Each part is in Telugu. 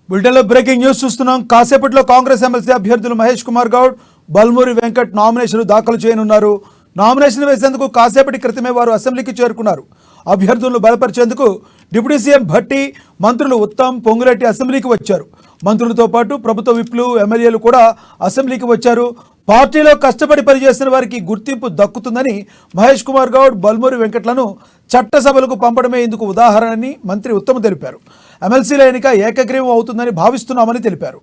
బులెటిన్లో బ్రేకింగ్ న్యూస్ చూస్తున్నాం. కాసేపట్లో కాంగ్రెస్ ఎమ్మెల్సీ అభ్యర్థులు మహేష్ కుమార్ గౌడ్, బల్మూరి వెంకట్ నామినేషన్లు దాఖలు చేయనున్నారు. నామినేషన్ వేసేందుకు కాసేపటి క్రితమే వారు అసెంబ్లీకి చేరుకున్నారు. అభ్యర్థులను బలపరిచేందుకు డిప్యూటీ సీఎం భట్టి, మంత్రులు ఉత్తమ్, పొంగులేటి అసెంబ్లీకి వచ్చారు. మంత్రులతో పాటు ప్రభుత్వ విప్లు, ఎమ్మెల్యేలు కూడా అసెంబ్లీకి వచ్చారు. పార్టీలో కష్టపడి పనిచేసిన వారికి గుర్తింపు దక్కుతుందని మహేష్ కుమార్ గౌడ్, బల్మూరి వెంకట్లను చట్టసభలకు పంపడమే ఇందుకు ఉదాహరణని మంత్రి ఉత్తమ్ తెలిపారు. ఎమ్మెల్సీల ఎన్నిక ఏకగ్రీవం అవుతుందని భావిస్తున్నామని తెలిపారు.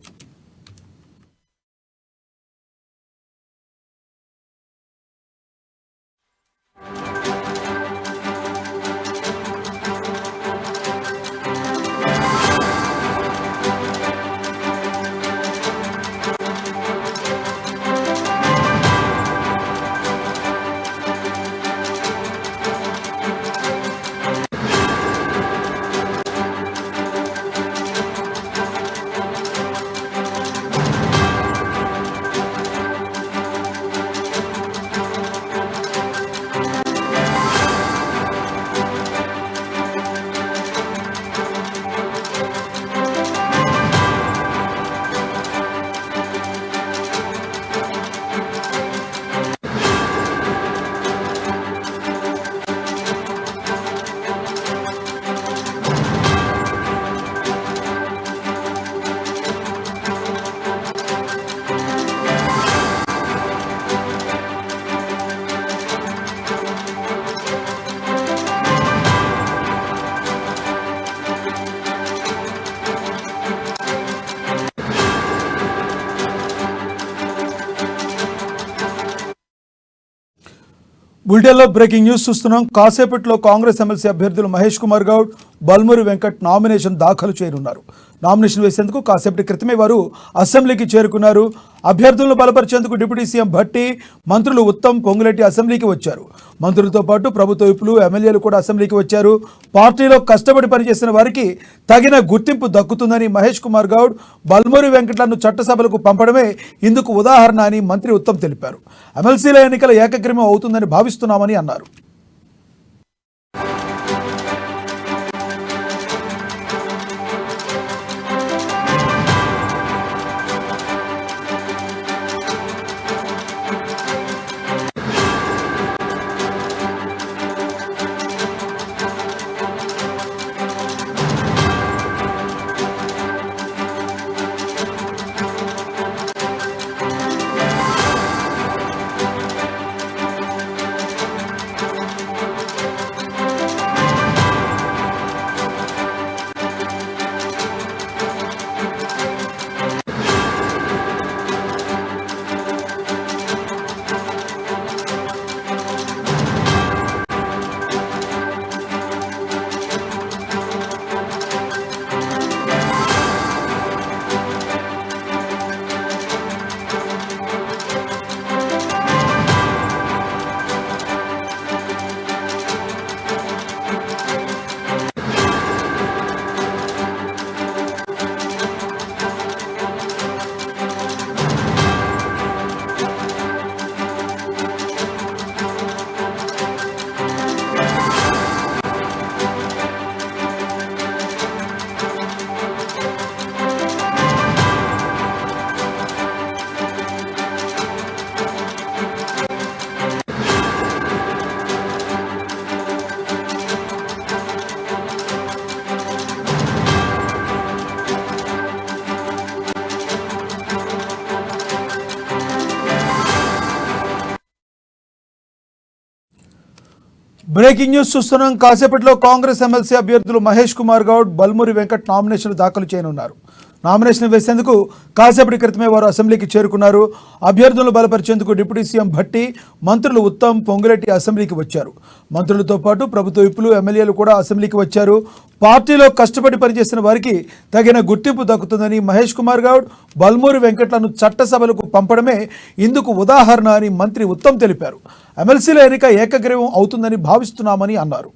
బులెటిన్లో బ్రేకింగ్ న్యూస్ చూస్తున్నాం. కాసేపట్లో కాంగ్రెస్ ఎమ్మెల్సీ అభ్యర్థులు మహేష్ కుమార్ గౌడ్, బల్మూరి వెంకట్ నామినేషన్ దాఖలు చేయనున్నారు. నామినేషన్ వేసేందుకు కాసేపటి క్రితమే వారు అసెంబ్లీకి చేరుకున్నారు. అభ్యర్థులను బలపరిచేందుకు డిప్యూటీ సీఎం భట్టి, మంత్రులు ఉత్తమ్, పొంగులేటి అసెంబ్లీకి వచ్చారు. మంత్రులతో పాటు ప్రభుత్వ విప్లు, ఎమ్మెల్యేలు కూడా అసెంబ్లీకి వచ్చారు. పార్టీలో కష్టపడి పనిచేసిన వారికి తగిన గుర్తింపు దక్కుతుందని మహేష్ కుమార్ గౌడ్, బల్మూరి వెంకట్లను చట్టసభలకు పంపడమే ఇందుకు ఉదాహరణ అని మంత్రి ఉత్తమ్ తెలిపారు. ఎమ్మెల్సీల ఎన్నికల ఏకగ్రీవం అవుతుందని భావిస్తున్నామని అన్నారు. బ్రేకింగ్ న్యూస్ చూస్తున్నాం. కాసేపట్లో కాంగ్రెస్ ఎమ్మెల్సీ అభ్యర్థులు మహేష్ కుమార్ గౌడ్, బల్మూరి వెంకట్ నామినేషన్లు దాఖలు చేయనున్నారు. నామినేషన్ వేసేందుకు కాసేపటి క్రితమే వారు అసెంబ్లీకి చేరుకున్నారు. అభ్యర్థులను బలపరిచేందుకు డిప్యూటీ సీఎం భట్టి, మంత్రులు ఉత్తమ్, పొంగులేటి అసెంబ్లీకి వచ్చారు. మంత్రులతో పాటు ప్రభుత్వ విప్లు, ఎమ్మెల్యేలు కూడా అసెంబ్లీకి వచ్చారు. పార్టీలో కష్టపడి పనిచేసిన వారికి తగిన గుర్తింపు దక్కుతుందని మహేష్ కుమార్ గౌడ్, బల్మూరి వెంకట్లను చట్టసభలకు పంపడమే ఇందుకు ఉదాహరణ అని మంత్రి ఉత్తమ్ తెలిపారు. ఎమ్మెల్సీల ఎన్నిక ఏకగ్రీవం అవుతుందని భావిస్తున్నామని అన్నారు.